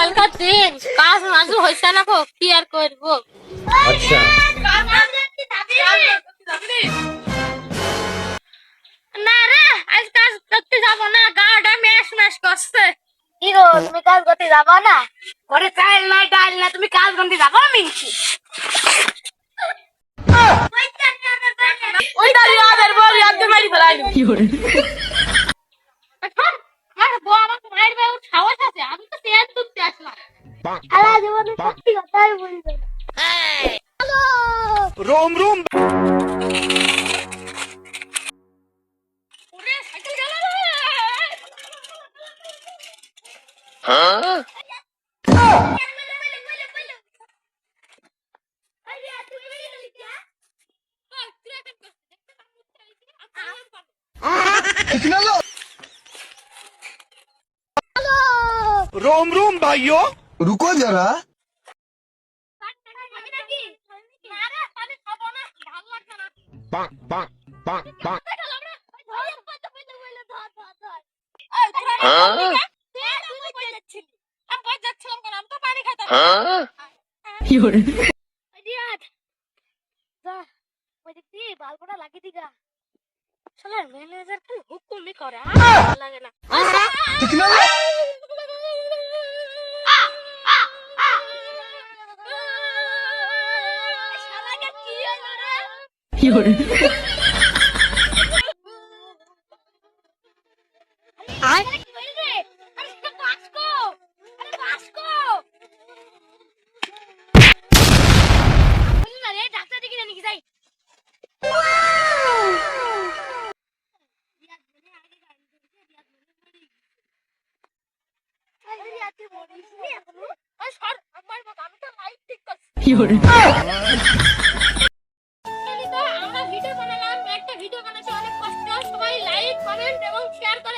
কালকার দিন কাজ মাজু হইছে না গো, কি আর করব। আচ্ছা না রে, আজ কাজ করতে যাব না, গাটা মেশ মেশ করছে। কি গো তুমি কাজ করতে যাবা না? ঘরে চাল নাই ডাল না, তুমি কাজ করতে যাবা মিনছি? ওই দাঁড়ি আদের বলি আদ মারি ফেলাইলো। আমার বউ আমাকে মারবে, ও সাহস আছে, আমি তো তেল তুলতে আসলাম। সারা জীবনে সত্যি কথাই বলবে। रोम रोम ওরে সাইকেল গেল রে। रोम रोम भाइयों रुको जरा। बांक बांक बांक बांक বালপটা লাগিয়ে দিগা। শালার ম্যানেজার খালি হুকুমই করে, আর ভালো লাগে না। শালাকে কি হলো রে? আরে কি হইল রে? আরে সেটা বাসকো। আরে বাসকো। বলি না রে, ডাক্তার দেখি জানি কি যাই। আমরা ভিডিও বানালাম, একটা ভিডিও বানাতে অনেক কষ্ট, সবাই লাইক কমেন্ট এবং শেয়ার করে